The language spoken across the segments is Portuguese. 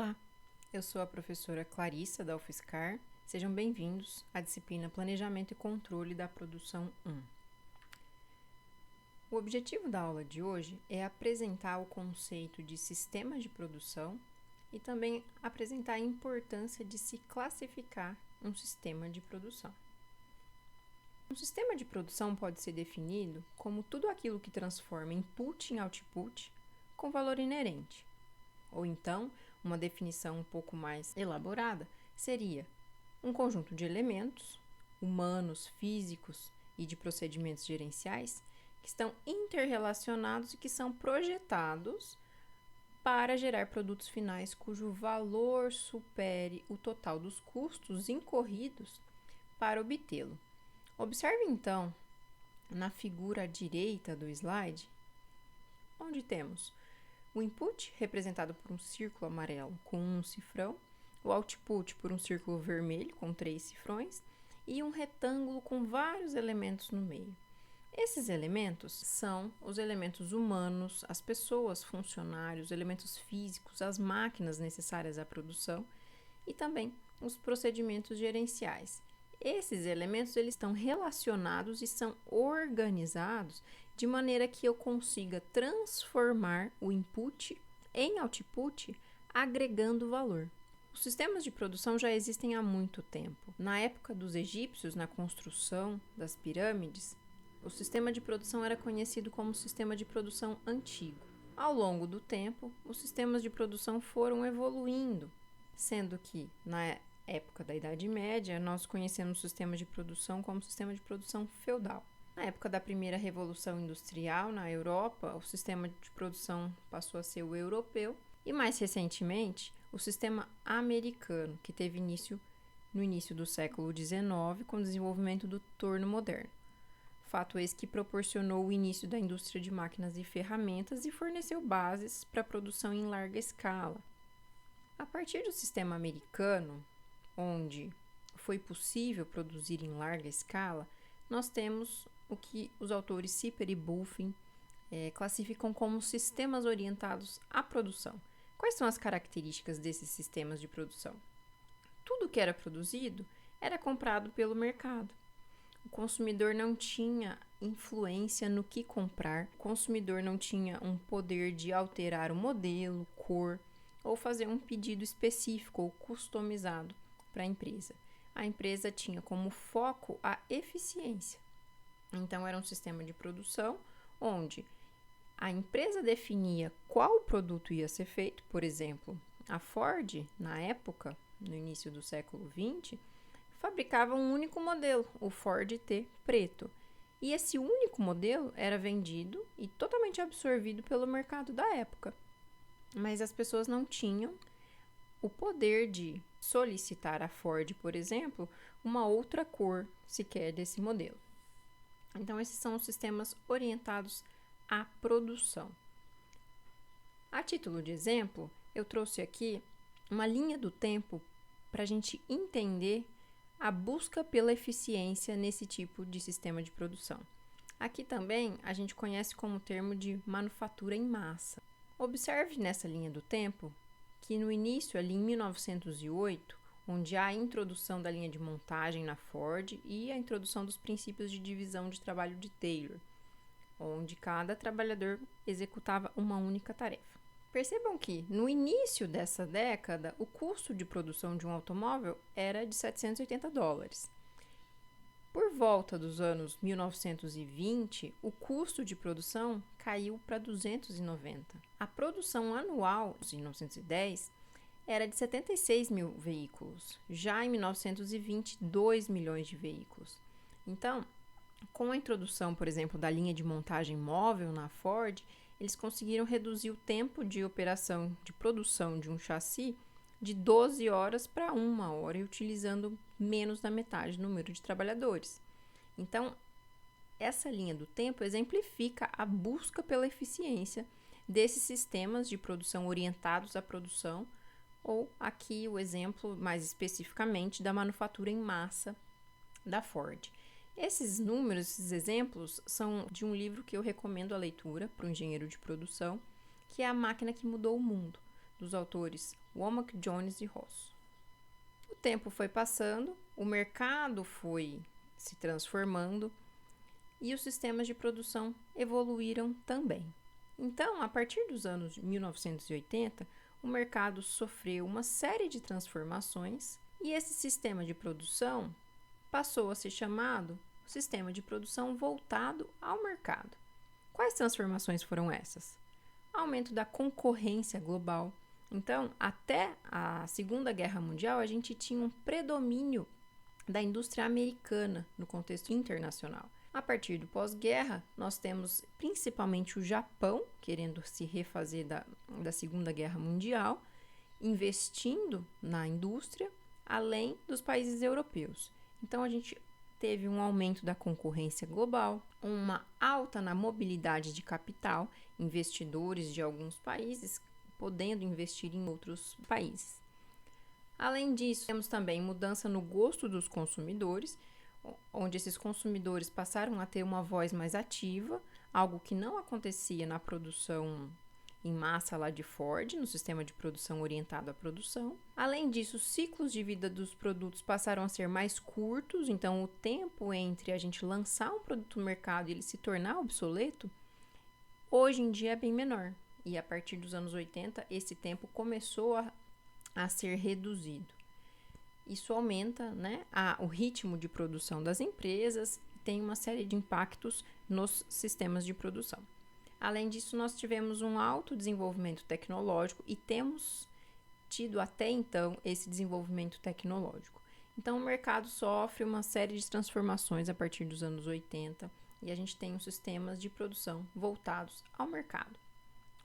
Olá, eu sou a professora Clarissa da UFSCar. Sejam bem-vindos à disciplina Planejamento e Controle da Produção 1. O objetivo da aula de hoje é apresentar o conceito de sistema de produção e também apresentar a importância de se classificar um sistema de produção. Um sistema de produção pode ser definido como tudo aquilo que transforma input em output com valor inerente. Ou então, uma definição um pouco mais elaborada seria um conjunto de elementos, humanos, físicos e de procedimentos gerenciais que estão interrelacionados e que são projetados para gerar produtos finais cujo valor supere o total dos custos incorridos para obtê-lo. Observe então na figura à direita do slide, onde temos o input, representado por um círculo amarelo com um cifrão, o output por um círculo vermelho com 3 cifrões e um retângulo com vários elementos no meio. Esses elementos são os elementos humanos, as pessoas, funcionários, elementos físicos, as máquinas necessárias à produção e também os procedimentos gerenciais. Esses elementos eles estão relacionados e são organizados de maneira que eu consiga transformar o input em output, agregando valor. Os sistemas de produção já existem há muito tempo. Na época dos egípcios, na construção das pirâmides, o sistema de produção era conhecido como sistema de produção antigo. Ao longo do tempo, os sistemas de produção foram evoluindo, sendo que na época da Idade Média, nós conhecemos o sistema de produção como sistema de produção feudal. Na época da primeira Revolução Industrial, na Europa, o sistema de produção passou a ser o europeu e, mais recentemente, o sistema americano, que teve início no início do século XIX com o desenvolvimento do torno moderno. Fato esse que proporcionou o início da indústria de máquinas e ferramentas e forneceu bases para a produção em larga escala. A partir do sistema americano, onde foi possível produzir em larga escala, nós temos o que os autores Sipper e Bulfing classificam como sistemas orientados à produção. Quais são as características desses sistemas de produção? Tudo que era produzido era comprado pelo mercado. O consumidor não tinha influência no que comprar, o consumidor não tinha um poder de alterar o modelo, cor, ou fazer um pedido específico ou customizado para a empresa. A empresa tinha como foco a eficiência. Então, era um sistema de produção onde a empresa definia qual produto ia ser feito. Por exemplo, a Ford, na época, no início do século XX, fabricava um único modelo, o Ford T preto. E esse único modelo era vendido e totalmente absorvido pelo mercado da época. Mas as pessoas não tinham o poder de solicitar à Ford, por exemplo, uma outra cor sequer desse modelo. Então, esses são os sistemas orientados à produção. A título de exemplo, eu trouxe aqui uma linha do tempo para a gente entender a busca pela eficiência nesse tipo de sistema de produção. Aqui também a gente conhece como termo de manufatura em massa. Observe nessa linha do tempo que no início, ali em 1908, onde há a introdução da linha de montagem na Ford e a introdução dos princípios de divisão de trabalho de Taylor, onde cada trabalhador executava uma única tarefa. Percebam que, no início dessa década, o custo de produção de um automóvel era de $780. Por volta dos anos 1920, o custo de produção caiu para 290. A produção anual, em 1910, era de 76 mil veículos. Já em 1920, 2 milhões de veículos. Então, com a introdução, por exemplo, da linha de montagem móvel na Ford, eles conseguiram reduzir o tempo de operação de produção de um chassi de 12 horas para 1 hora, e utilizando menos da metade do número de trabalhadores. Então, essa linha do tempo exemplifica a busca pela eficiência desses sistemas de produção orientados à produção, ou aqui o exemplo mais especificamente da manufatura em massa da Ford. Esses números, esses exemplos, são de um livro que eu recomendo a leitura para o engenheiro de produção, que é A Máquina que Mudou o Mundo, dos autores Womack, Jones e Ross. O tempo foi passando, o mercado foi se transformando e os sistemas de produção evoluíram também. Então, a partir dos anos 1980, o mercado sofreu uma série de transformações e esse sistema de produção passou a ser chamado sistema de produção voltado ao mercado. Quais transformações foram essas? Aumento da concorrência global. Então, até a Segunda Guerra Mundial, a gente tinha um predomínio da indústria americana no contexto internacional. A partir do pós-guerra, nós temos principalmente o Japão querendo se refazer da Segunda Guerra Mundial, investindo na indústria, além dos países europeus. Então, a gente teve um aumento da concorrência global, uma alta na mobilidade de capital, investidores de alguns países podendo investir em outros países. Além disso, temos também mudança no gosto dos consumidores, onde esses consumidores passaram a ter uma voz mais ativa, algo que não acontecia na produção em massa lá de Ford, no sistema de produção orientado à produção. Além disso, os ciclos de vida dos produtos passaram a ser mais curtos, então o tempo entre a gente lançar um produto no mercado e ele se tornar obsoleto, hoje em dia é bem menor. E a partir dos anos 80, esse tempo começou a ser reduzido. Isso aumenta, né, o ritmo de produção das empresas e tem uma série de impactos nos sistemas de produção. Além disso, nós tivemos um alto desenvolvimento tecnológico e temos tido até então esse desenvolvimento tecnológico. Então, o mercado sofre uma série de transformações a partir dos anos 80 e a gente tem os sistemas de produção voltados ao mercado,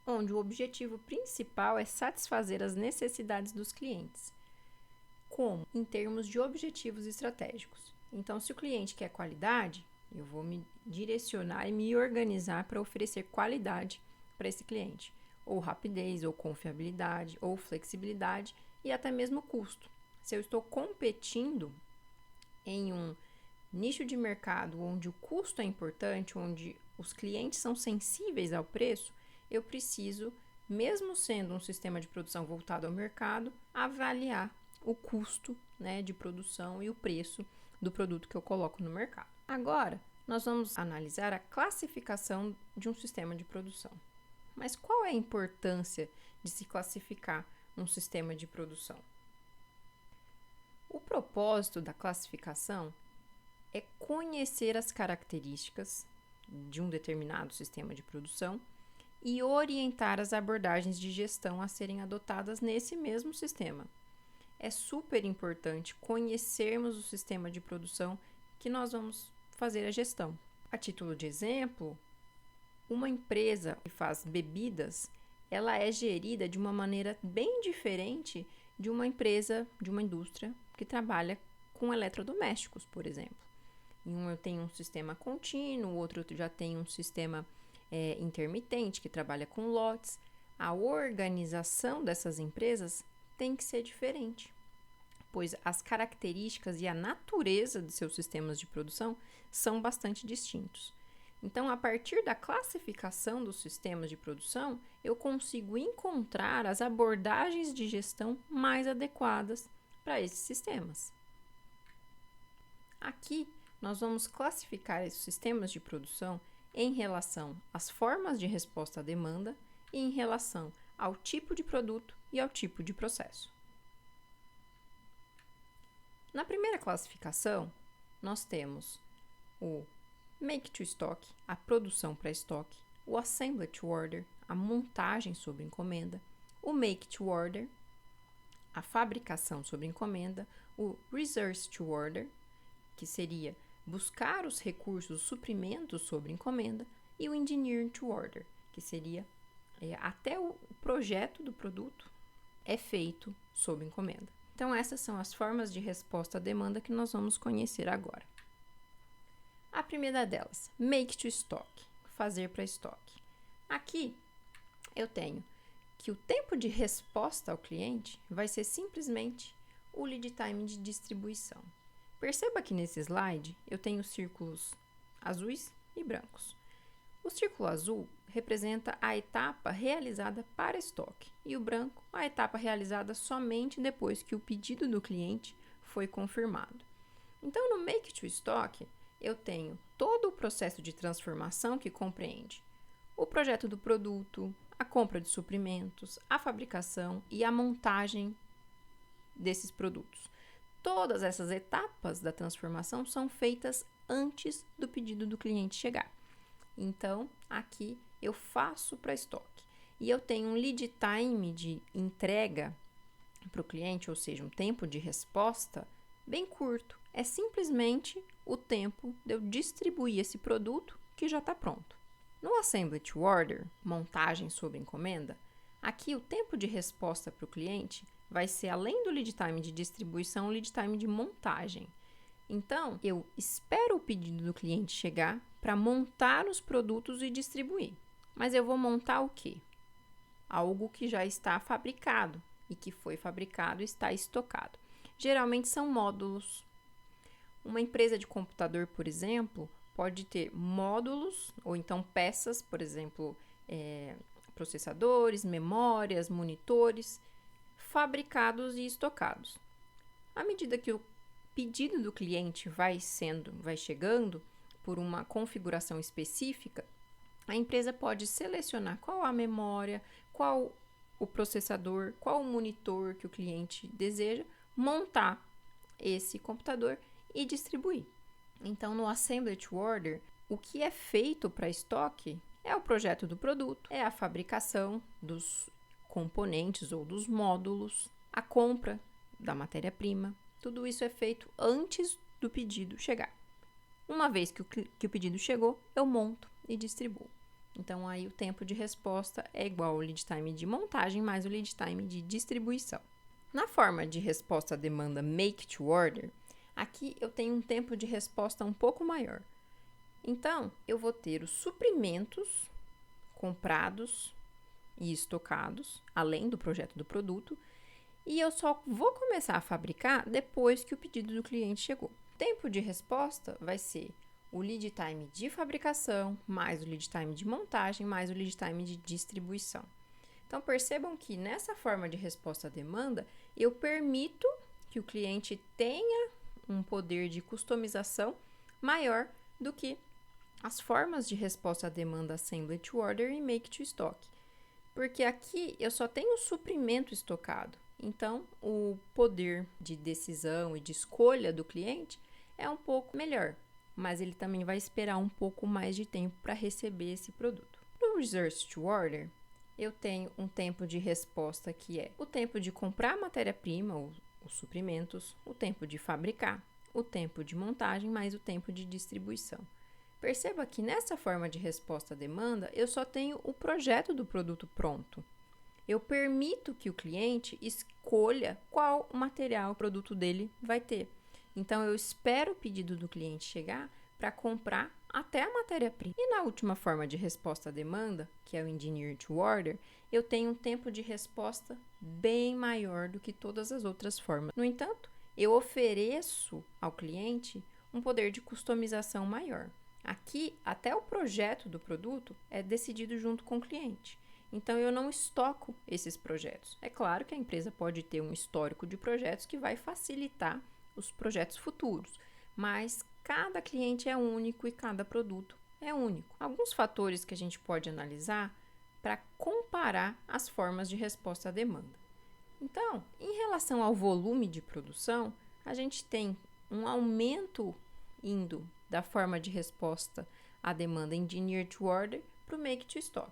onde o objetivo principal é satisfazer as necessidades dos clientes. Como? Em termos de objetivos estratégicos. Então, se o cliente quer qualidade, eu vou me direcionar e me organizar para oferecer qualidade para esse cliente. Ou rapidez, ou confiabilidade, ou flexibilidade e até mesmo custo. Se eu estou competindo em um nicho de mercado onde o custo é importante, onde os clientes são sensíveis ao preço, eu preciso, mesmo sendo um sistema de produção voltado ao mercado, avaliar o custo, né, de produção e o preço do produto que eu coloco no mercado. Agora, nós vamos analisar a classificação de um sistema de produção. Mas qual é a importância de se classificar um sistema de produção? O propósito da classificação é conhecer as características de um determinado sistema de produção e orientar as abordagens de gestão a serem adotadas nesse mesmo sistema. É super importante conhecermos o sistema de produção que nós vamos fazer a gestão. A título de exemplo, uma empresa que faz bebidas, ela é gerida de uma maneira bem diferente de uma empresa, de uma indústria que trabalha com eletrodomésticos, por exemplo. Em um eu tenho um sistema contínuo, o outro já tem um sistema intermitente, que trabalha com lotes. A organização dessas empresas tem que ser diferente, pois as características e a natureza de seus sistemas de produção são bastante distintos. Então, a partir da classificação dos sistemas de produção, eu consigo encontrar as abordagens de gestão mais adequadas para esses sistemas. Aqui, nós vamos classificar esses sistemas de produção em relação às formas de resposta à demanda e em relação ao tipo de produto e ao tipo de processo. Na primeira classificação, nós temos o Make to Stock, a produção para estoque, o Assembly to Order, a montagem sob encomenda, o Make to Order, a fabricação sob encomenda, o Resource to Order, que seria buscar os recursos, os suprimentos sob encomenda, e o Engineering to Order, que seria até o projeto do produto é feito sob encomenda. Então, essas são as formas de resposta à demanda que nós vamos conhecer agora. A primeira delas, Make to Stock, fazer para estoque. Aqui, eu tenho que o tempo de resposta ao cliente vai ser simplesmente o lead time de distribuição. Perceba que nesse slide eu tenho círculos azuis e brancos. O círculo azul representa a etapa realizada para estoque e o branco a etapa realizada somente depois que o pedido do cliente foi confirmado. Então, no Make to Stock, eu tenho todo o processo de transformação que compreende o projeto do produto, a compra de suprimentos, a fabricação e a montagem desses produtos. Todas essas etapas da transformação são feitas antes do pedido do cliente chegar. Então, aqui eu faço para estoque. E eu tenho um lead time de entrega para o cliente, ou seja, um tempo de resposta bem curto. É simplesmente o tempo de eu distribuir esse produto que já está pronto. No Assembly to Order, montagem sob encomenda, aqui o tempo de resposta para o cliente vai ser, além do lead time de distribuição, o lead time de montagem. Então, eu espero o pedido do cliente chegar para montar os produtos e distribuir. Mas eu vou montar o quê? Algo que já está fabricado e que foi fabricado e está estocado. Geralmente são módulos. Uma empresa de computador, por exemplo, pode ter módulos ou então peças, por exemplo, processadores, memórias, monitores, fabricados e estocados. À medida que o pedido do cliente vai chegando por uma configuração específica, a empresa pode selecionar qual a memória, qual o processador, qual o monitor que o cliente deseja, montar esse computador e distribuir. Então, no Assembly to Order, o que é feito para estoque é o projeto do produto, é a fabricação dos componentes ou dos módulos, a compra da matéria-prima. Tudo isso é feito antes do pedido chegar. Uma vez que o pedido chegou, eu monto e distribuo. Então, aí o tempo de resposta é igual ao lead time de montagem mais o lead time de distribuição. Na forma de resposta à demanda Make to Order, aqui eu tenho um tempo de resposta um pouco maior. Então, eu vou ter os suprimentos comprados e estocados, além do projeto do produto, e eu só vou começar a fabricar depois que o pedido do cliente chegou. O tempo de resposta vai ser o lead time de fabricação, mais o lead time de montagem, mais o lead time de distribuição. Então, percebam que nessa forma de resposta à demanda, eu permito que o cliente tenha um poder de customização maior do que as formas de resposta à demanda Assembly to Order e Make to Stock. Porque aqui eu só tenho o suprimento estocado. Então, o poder de decisão e de escolha do cliente é um pouco melhor, mas ele também vai esperar um pouco mais de tempo para receber esse produto. No Resource to Order, eu tenho um tempo de resposta que é o tempo de comprar a matéria-prima, os suprimentos, o tempo de fabricar, o tempo de montagem, mais o tempo de distribuição. Perceba que nessa forma de resposta à demanda, eu só tenho o projeto do produto pronto. Eu permito que o cliente escolha qual material o produto dele vai ter. Então, eu espero o pedido do cliente chegar para comprar até a matéria-prima. E na última forma de resposta à demanda, que é o Engineer to Order, eu tenho um tempo de resposta bem maior do que todas as outras formas. No entanto, eu ofereço ao cliente um poder de customização maior. Aqui, até o projeto do produto é decidido junto com o cliente. Então, eu não estoco esses projetos. É claro que a empresa pode ter um histórico de projetos que vai facilitar os projetos futuros, mas cada cliente é único e cada produto é único. Alguns fatores que a gente pode analisar para comparar as formas de resposta à demanda. Então, em relação ao volume de produção, a gente tem um aumento indo da forma de resposta à demanda Engineer to Order para o Make to Stock.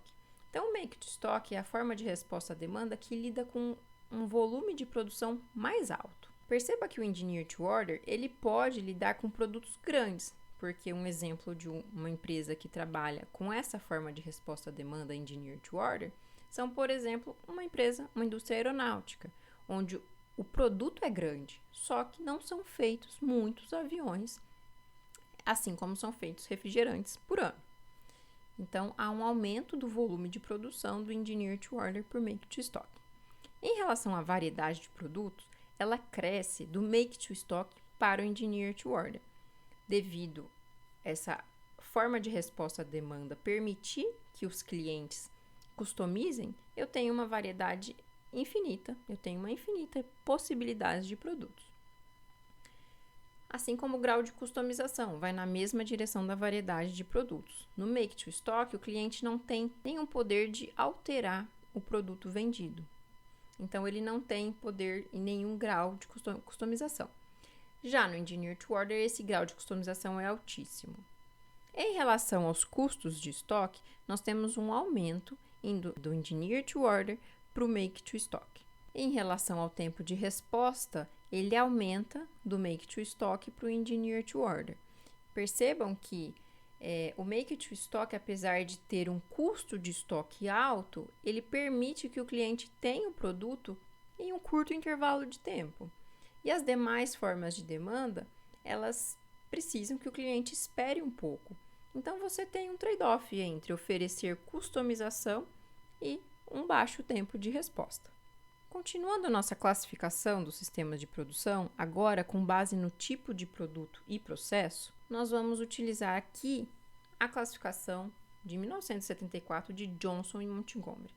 Então, o Make to Stock é a forma de resposta à demanda que lida com um volume de produção mais alto. Perceba que o Engineer to Order ele pode lidar com produtos grandes, porque um exemplo de uma empresa que trabalha com essa forma de resposta à demanda Engineer to Order são, por exemplo, uma indústria aeronáutica, onde o produto é grande, só que não são feitos muitos aviões, assim como são feitos refrigerantes por ano. Então, há um aumento do volume de produção do Engineer to Order por Make to Stock. Em relação à variedade de produtos, ela cresce do Make to Stock para o Engineer to Order, devido a essa forma de resposta à demanda permitir que os clientes customizem, eu tenho uma variedade infinita, eu tenho uma infinita possibilidade de produtos. Assim como o grau de customização vai na mesma direção da variedade de produtos. No Make to Stock, o cliente não tem nenhum poder de alterar o produto vendido. Então, ele não tem poder em nenhum grau de customização. Já no Engineer to Order, esse grau de customização é altíssimo. Em relação aos custos de estoque, nós temos um aumento indo do Engineer to Order para o Make to Stock. Em relação ao tempo de resposta, ele aumenta do Make to Stock para o Engineer to Order. Percebam que o Make to Stock, apesar de ter um custo de estoque alto, ele permite que o cliente tenha o produto em um curto intervalo de tempo. E as demais formas de demanda, elas precisam que o cliente espere um pouco. Então, você tem um trade-off entre oferecer customização e um baixo tempo de resposta. Continuando a nossa classificação dos sistemas de produção, agora com base no tipo de produto e processo, nós vamos utilizar aqui a classificação de 1974 de Johnson e Montgomery.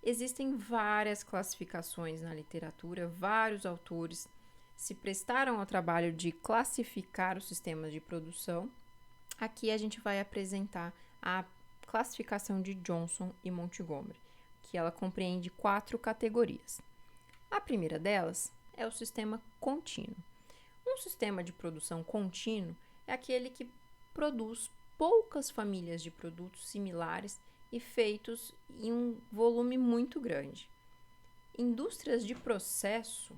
Existem várias classificações na literatura, vários autores se prestaram ao trabalho de classificar os sistemas de produção. Aqui a gente vai apresentar a classificação de Johnson e Montgomery, que ela compreende 4 categorias. A primeira delas é o sistema contínuo. Um sistema de produção contínuo é aquele que produz poucas famílias de produtos similares e feitos em um volume muito grande. Indústrias de processo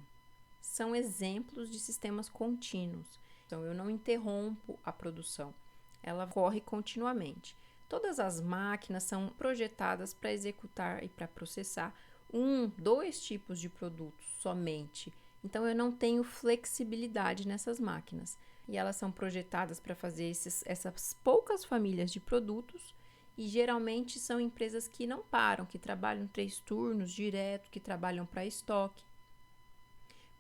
são exemplos de sistemas contínuos. Então, eu não interrompo a produção, ela corre continuamente. Todas as máquinas são projetadas para executar e para processar 2 tipos de produtos somente. Então, eu não tenho flexibilidade nessas máquinas. E elas são projetadas para fazer essas poucas famílias de produtos. E geralmente são empresas que não param, que trabalham 3 turnos direto, que trabalham para estoque.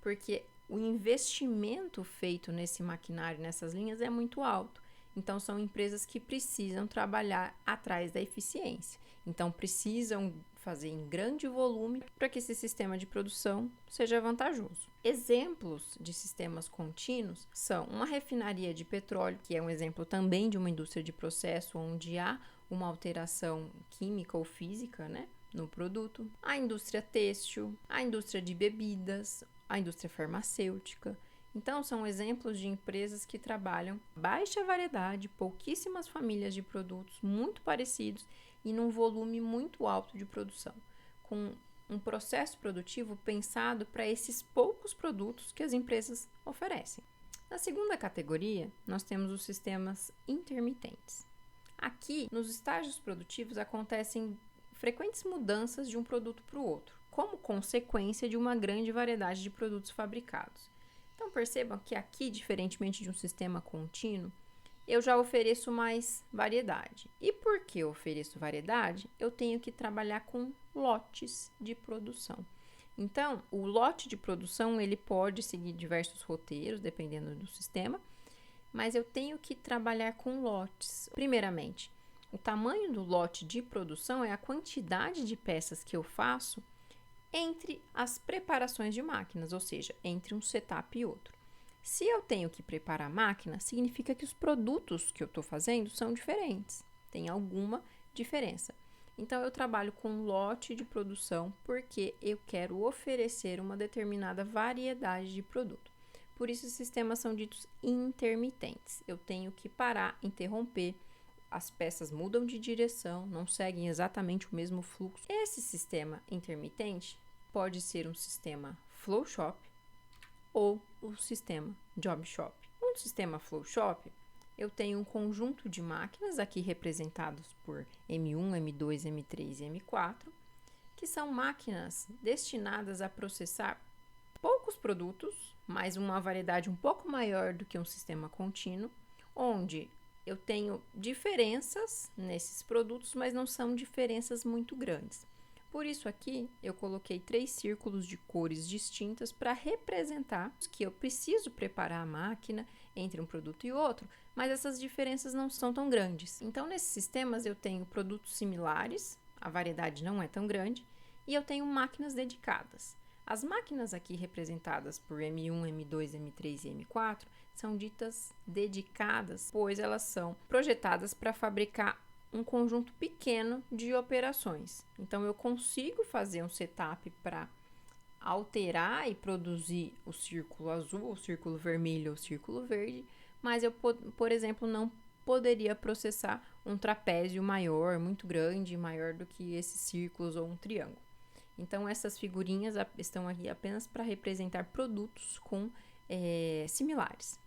Porque o investimento feito nesse maquinário, nessas linhas, é muito alto. Então, são empresas que precisam trabalhar atrás da eficiência. Então, precisam fazer em grande volume para que esse sistema de produção seja vantajoso. Exemplos de sistemas contínuos são uma refinaria de petróleo, que é um exemplo também de uma indústria de processo onde há uma alteração química ou física, no produto. A indústria têxtil, a indústria de bebidas, a indústria farmacêutica. Então, são exemplos de empresas que trabalham baixa variedade, pouquíssimas famílias de produtos muito parecidos e num volume muito alto de produção, com um processo produtivo pensado para esses poucos produtos que as empresas oferecem. Na segunda categoria, nós temos os sistemas intermitentes. Aqui, nos estágios produtivos, acontecem frequentes mudanças de um produto para o outro, como consequência de uma grande variedade de produtos fabricados. Então, percebam que aqui, diferentemente de um sistema contínuo, eu já ofereço mais variedade. E por que eu ofereço variedade? Eu tenho que trabalhar com lotes de produção. Então, o lote de produção, ele pode seguir diversos roteiros, dependendo do sistema, mas eu tenho que trabalhar com lotes. Primeiramente, o tamanho do lote de produção é a quantidade de peças que eu faço entre as preparações de máquinas, ou seja, entre um setup e outro. Se eu tenho que preparar a máquina, significa que os produtos que eu estou fazendo são diferentes, tem alguma diferença. Então, eu trabalho com lote de produção porque eu quero oferecer uma determinada variedade de produto. Por isso, os sistemas são ditos intermitentes. Eu tenho que parar, interromper, as peças mudam de direção, não seguem exatamente o mesmo fluxo. Esse sistema intermitente pode ser um sistema flow shop ou o sistema job shop. No sistema flow shop, eu tenho um conjunto de máquinas, aqui representados por M1, M2, M3 e M4, que são máquinas destinadas a processar poucos produtos, mas uma variedade um pouco maior do que um sistema contínuo, onde eu tenho diferenças nesses produtos, mas não são diferenças muito grandes. Por isso aqui eu coloquei 3 círculos de cores distintas para representar que eu preciso preparar a máquina entre um produto e outro, mas essas diferenças não são tão grandes. Então, nesses sistemas eu tenho produtos similares, a variedade não é tão grande, e eu tenho máquinas dedicadas. As máquinas aqui representadas por M1, M2, M3 e M4 são ditas dedicadas, pois elas são projetadas para fabricar um conjunto pequeno de operações. Então, eu consigo fazer um setup para alterar e produzir o círculo azul, o círculo vermelho ou o círculo verde, mas eu, por exemplo, não poderia processar um trapézio maior, muito grande, maior do que esses círculos ou um triângulo. Então, essas figurinhas estão aqui apenas para representar produtos com similares.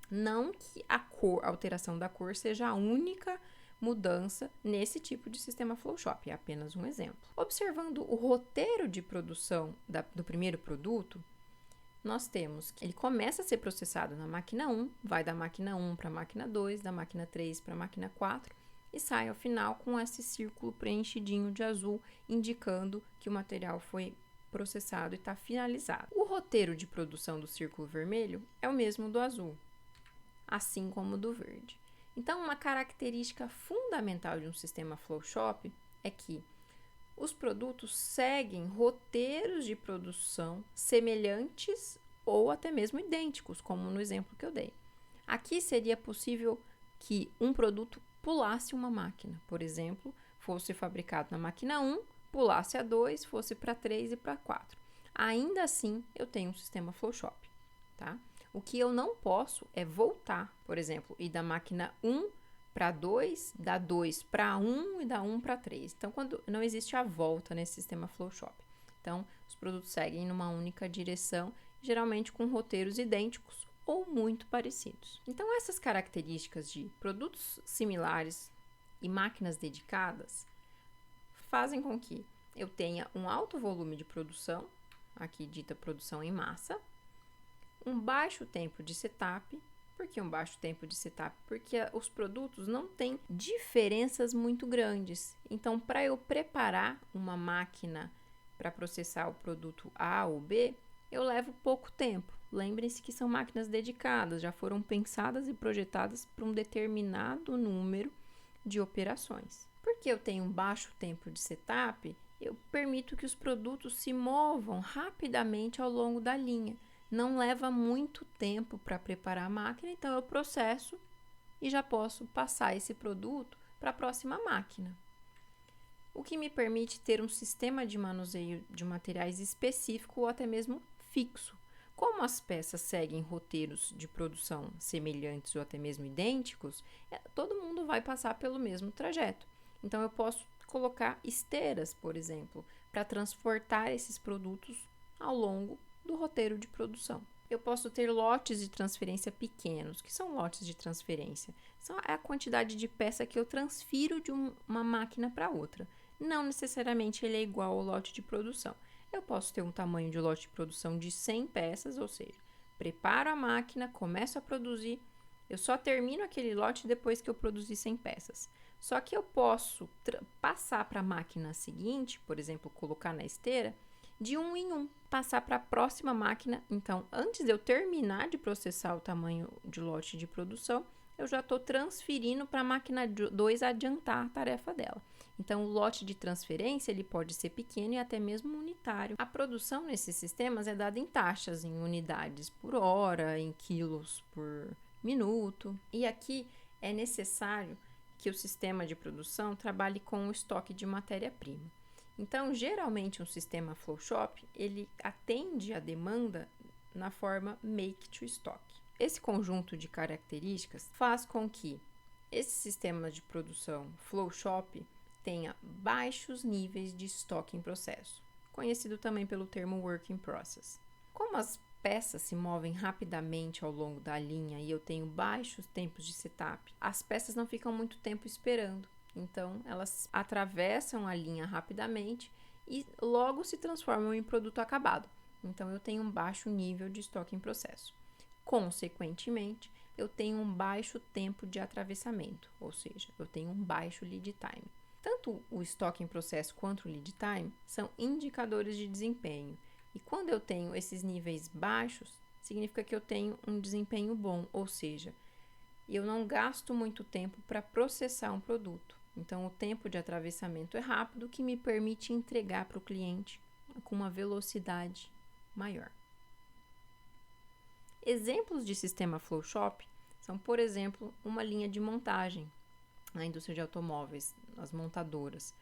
Não que a alteração da cor seja a única mudança nesse tipo de sistema Flowshop, é apenas um exemplo. Observando o roteiro de produção do primeiro produto, nós temos que ele começa a ser processado na máquina 1, vai da máquina 1 para a máquina 2, da máquina 3 para a máquina 4, e sai ao final com esse círculo preenchidinho de azul, indicando que o material foi processado e está finalizado. O roteiro de produção do círculo vermelho é o mesmo do azul, assim como do verde. Então, uma característica fundamental de um sistema Flowshop é que os produtos seguem roteiros de produção semelhantes ou até mesmo idênticos, como no exemplo que eu dei. Aqui seria possível que um produto pulasse uma máquina, por exemplo, fosse fabricado na máquina 1, pulasse a 2, fosse para 3 e para 4. Ainda assim, eu tenho um sistema Flowshop, tá? O que eu não posso é voltar, por exemplo, ir da máquina 1 para 2, da 2 para 1 e da 1 para 3. Então, quando não existe a volta nesse sistema Flowshop. Então, os produtos seguem numa única direção, geralmente com roteiros idênticos ou muito parecidos. Então, essas características de produtos similares e máquinas dedicadas fazem com que eu tenha um alto volume de produção, aqui dita produção em massa, um baixo tempo de setup. Por que um baixo tempo de setup? Porque os produtos não têm diferenças muito grandes. Então, para eu preparar uma máquina para processar o produto A ou B, eu levo pouco tempo. Lembrem-se que são máquinas dedicadas, já foram pensadas e projetadas para um determinado número de operações. Porque eu tenho um baixo tempo de setup, eu permito que os produtos se movam rapidamente ao longo da linha. Não leva muito tempo para preparar a máquina, então eu processo e já posso passar esse produto para a próxima máquina. O que me permite ter um sistema de manuseio de materiais específico ou até mesmo fixo. Como as peças seguem roteiros de produção semelhantes ou até mesmo idênticos, todo mundo vai passar pelo mesmo trajeto. Então, eu posso colocar esteiras, por exemplo, para transportar esses produtos ao longo do roteiro de produção. Eu posso ter lotes de transferência pequenos. O que são lotes de transferência? É a quantidade de peça que eu transfiro de uma máquina para outra. Não necessariamente ele é igual ao lote de produção. Eu posso ter um tamanho de lote de produção de 100 peças, ou seja, preparo a máquina, começo a produzir, eu só termino aquele lote depois que eu produzir 100 peças. Só que eu posso passar para a máquina seguinte, por exemplo, colocar na esteira, de um em um, passar para a próxima máquina. Então, antes de eu terminar de processar o tamanho de lote de produção, eu já estou transferindo para a máquina 2 adiantar a tarefa dela. Então, o lote de transferência ele pode ser pequeno e até mesmo unitário. A produção nesses sistemas é dada em taxas, em unidades por hora, em quilos por minuto. E aqui é necessário que o sistema de produção trabalhe com o estoque de matéria-prima. Então, geralmente, um sistema Flowshop, ele atende a demanda na forma make to stock. Esse conjunto de características faz com que esse sistema de produção Flowshop tenha baixos níveis de estoque em processo, conhecido também pelo termo work in process. Como as peças se movem rapidamente ao longo da linha e eu tenho baixos tempos de setup, as peças não ficam muito tempo esperando. Então, elas atravessam a linha rapidamente e logo se transformam em produto acabado. Então, eu tenho um baixo nível de estoque em processo. Consequentemente, eu tenho um baixo tempo de atravessamento, ou seja, eu tenho um baixo lead time. Tanto o estoque em processo quanto o lead time são indicadores de desempenho. E quando eu tenho esses níveis baixos, significa que eu tenho um desempenho bom, ou seja, eu não gasto muito tempo para processar um produto. Então, o tempo de atravessamento é rápido, o que me permite entregar para o cliente com uma velocidade maior. Exemplos de sistema Flowshop são, por exemplo, uma linha de montagem na indústria de automóveis, as montadoras.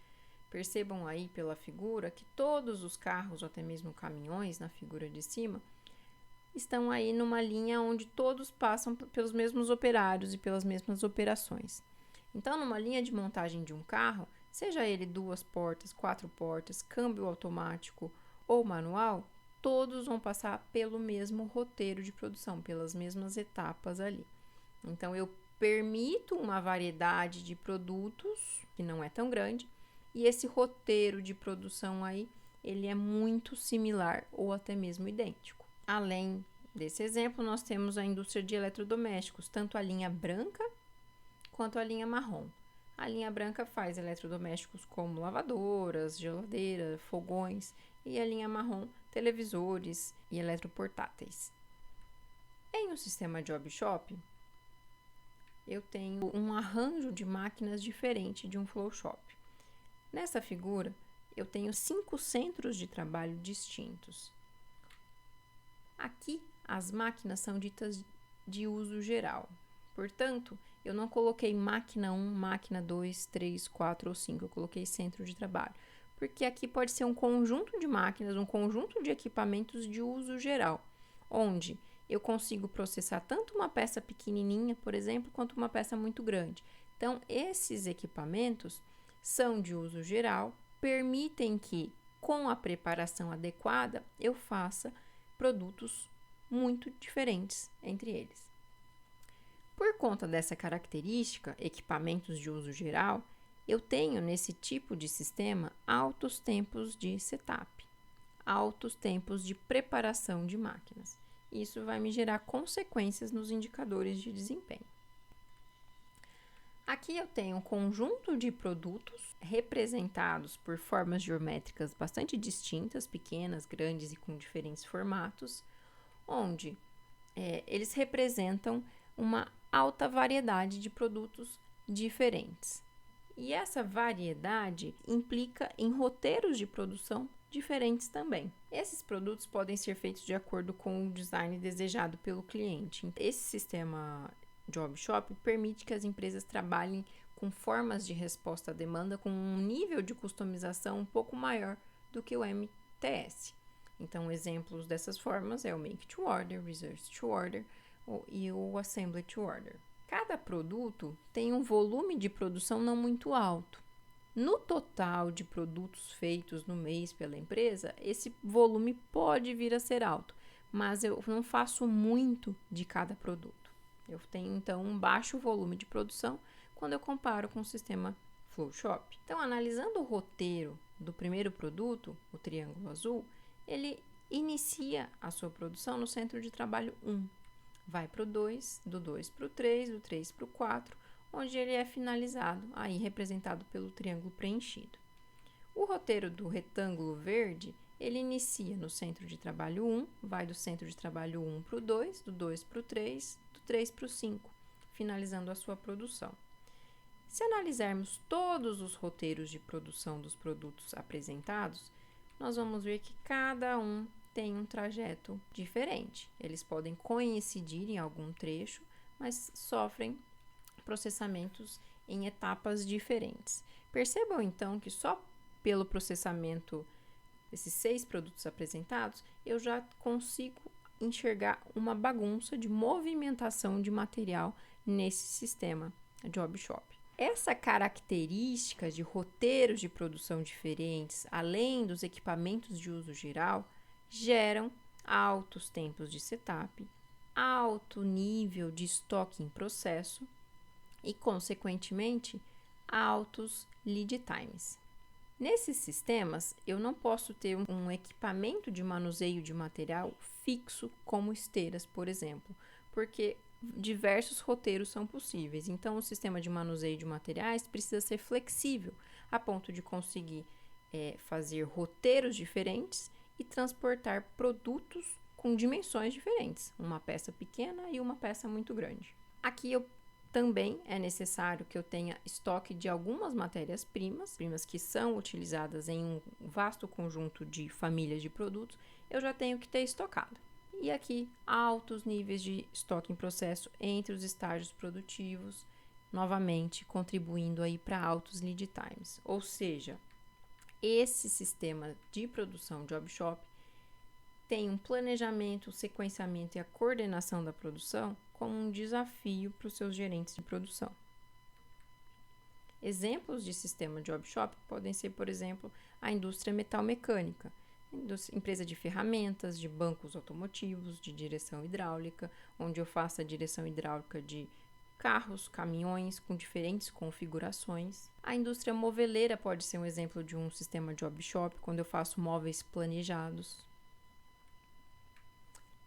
Percebam aí pela figura que todos os carros, ou até mesmo caminhões, na figura de cima, estão aí numa linha onde todos passam pelos mesmos operários e pelas mesmas operações. Então, numa linha de montagem de um carro, seja ele 2 portas, 4 portas, câmbio automático ou manual, todos vão passar pelo mesmo roteiro de produção, pelas mesmas etapas ali. Então, eu permito uma variedade de produtos, que não é tão grande, e esse roteiro de produção aí, ele é muito similar ou até mesmo idêntico. Além desse exemplo, nós temos a indústria de eletrodomésticos, tanto a linha branca quanto a linha marrom. A linha branca faz eletrodomésticos como lavadoras, geladeiras, fogões, e a linha marrom, televisores e eletroportáteis. Em um sistema Job Shop, eu tenho um arranjo de máquinas diferente de um Flowshop. Nessa figura, eu tenho 5 centros de trabalho distintos. Aqui, as máquinas são ditas de uso geral. Portanto, eu não coloquei máquina 1, máquina 2, 3, 4 ou 5. Eu coloquei centro de trabalho. Porque aqui pode ser um conjunto de máquinas, um conjunto de equipamentos de uso geral, onde eu consigo processar tanto uma peça pequenininha, por exemplo, quanto uma peça muito grande. Então, esses equipamentos são de uso geral, permitem que, com a preparação adequada, eu faça produtos muito diferentes entre eles. Por conta dessa característica, equipamentos de uso geral, eu tenho nesse tipo de sistema altos tempos de setup, altos tempos de preparação de máquinas. Isso vai me gerar consequências nos indicadores de desempenho. Aqui eu tenho um conjunto de produtos representados por formas geométricas bastante distintas, pequenas, grandes e com diferentes formatos, onde eles representam uma alta variedade de produtos diferentes. E essa variedade implica em roteiros de produção diferentes também. Esses produtos podem ser feitos de acordo com o design desejado pelo cliente. Esse sistema Job Shop permite que as empresas trabalhem com formas de resposta à demanda com um nível de customização um pouco maior do que o MTS. Então, exemplos dessas formas é o Make to Order, Research to Order e o Assembly to Order. Cada produto tem um volume de produção não muito alto. No total de produtos feitos no mês pela empresa, esse volume pode vir a ser alto, mas eu não faço muito de cada produto. Eu tenho, então, um baixo volume de produção quando eu comparo com o sistema Flowshop. Então, analisando o roteiro do primeiro produto, o triângulo azul, ele inicia a sua produção no centro de trabalho 1. Vai para o 2, do 2 para o 3, do 3 para o 4, onde ele é finalizado, aí representado pelo triângulo preenchido. O roteiro do retângulo verde, ele inicia no centro de trabalho 1, vai do centro de trabalho 1 para o 2, do 2 para o 3, do 3 para o 5, finalizando a sua produção. Se analisarmos todos os roteiros de produção dos produtos apresentados, nós vamos ver que cada um tem um trajeto diferente. Eles podem coincidir em algum trecho, mas sofrem processamentos em etapas diferentes. Percebam então que só pelo processamento desses 6 produtos apresentados, eu já consigo enxergar uma bagunça de movimentação de material nesse sistema Job Shop. Essa característica de roteiros de produção diferentes, além dos equipamentos de uso geral, geram altos tempos de setup, alto nível de estoque em processo e, consequentemente, altos lead times. Nesses sistemas, eu não posso ter um equipamento de manuseio de material fixo, como esteiras, por exemplo, porque diversos roteiros são possíveis. Então, o sistema de manuseio de materiais precisa ser flexível, a ponto de conseguir fazer roteiros diferentes e transportar produtos com dimensões diferentes, uma peça pequena e uma peça muito grande. Aqui também é necessário que eu tenha estoque de algumas matérias-primas, que são utilizadas em um vasto conjunto de famílias de produtos, eu já tenho que ter estocado. E aqui, altos níveis de estoque em processo entre os estágios produtivos, novamente contribuindo aí para altos lead times. Ou seja, esse sistema de produção Job Shop tem um planejamento, sequenciamento e a coordenação da produção como um desafio para os seus gerentes de produção. Exemplos de sistema Job Shop podem ser, por exemplo, a indústria metalmecânica, empresa de ferramentas, de bancos automotivos, de direção hidráulica, onde eu faço a direção hidráulica de carros, caminhões com diferentes configurações. A indústria moveleira pode ser um exemplo de um sistema Job Shop, quando eu faço móveis planejados.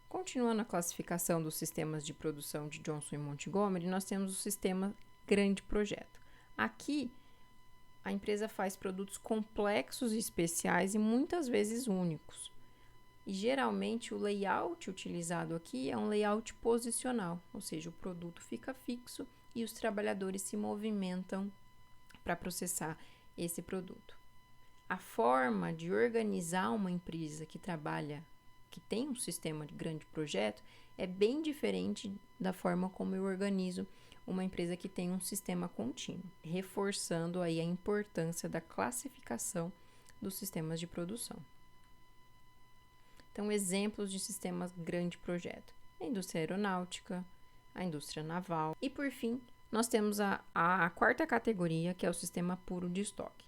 Continuando a classificação dos sistemas de produção de Johnson & Montgomery, nós temos o sistema grande projeto. Aqui, a empresa faz produtos complexos e especiais e muitas vezes únicos. E geralmente o layout utilizado aqui é um layout posicional, ou seja, o produto fica fixo e os trabalhadores se movimentam para processar esse produto. A forma de organizar uma empresa que tem um sistema de grande projeto é bem diferente da forma como eu organizo uma empresa que tem um sistema contínuo, reforçando aí a importância da classificação dos sistemas de produção. Então, exemplos de sistemas grande projeto: a indústria aeronáutica, a indústria naval. E, por fim, nós temos a quarta categoria, que é o sistema puro de estoque.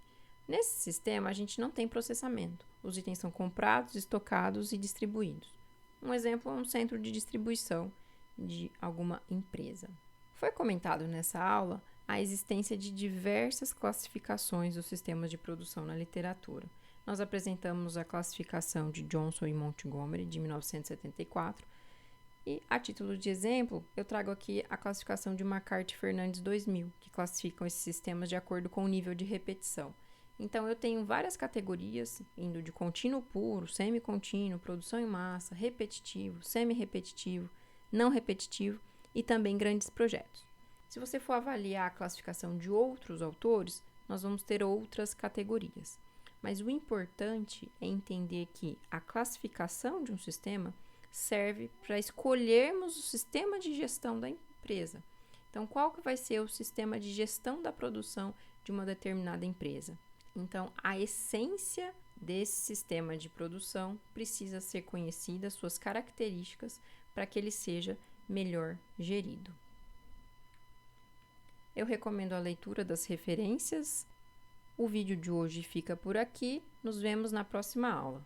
Nesse sistema, a gente não tem processamento. Os itens são comprados, estocados e distribuídos. Um exemplo é um centro de distribuição de alguma empresa. Foi comentado nessa aula a existência de diversas classificações dos sistemas de produção na literatura. Nós apresentamos a classificação de Johnson & Montgomery, de 1974, e, a título de exemplo, eu trago aqui a classificação de McCarthy Fernandes 2000, que classificam esses sistemas de acordo com o nível de repetição. Então, eu tenho várias categorias, indo de contínuo puro, semi-contínuo, produção em massa, repetitivo, semi-repetitivo, não repetitivo e também grandes projetos. Se você for avaliar a classificação de outros autores, nós vamos ter outras categorias. Mas o importante é entender que a classificação de um sistema serve para escolhermos o sistema de gestão da empresa. Então, qual que vai ser o sistema de gestão da produção de uma determinada empresa? Então, a essência desse sistema de produção precisa ser conhecida, suas características, para que ele seja melhor gerido. Eu recomendo a leitura das referências. O vídeo de hoje fica por aqui. Nos vemos na próxima aula.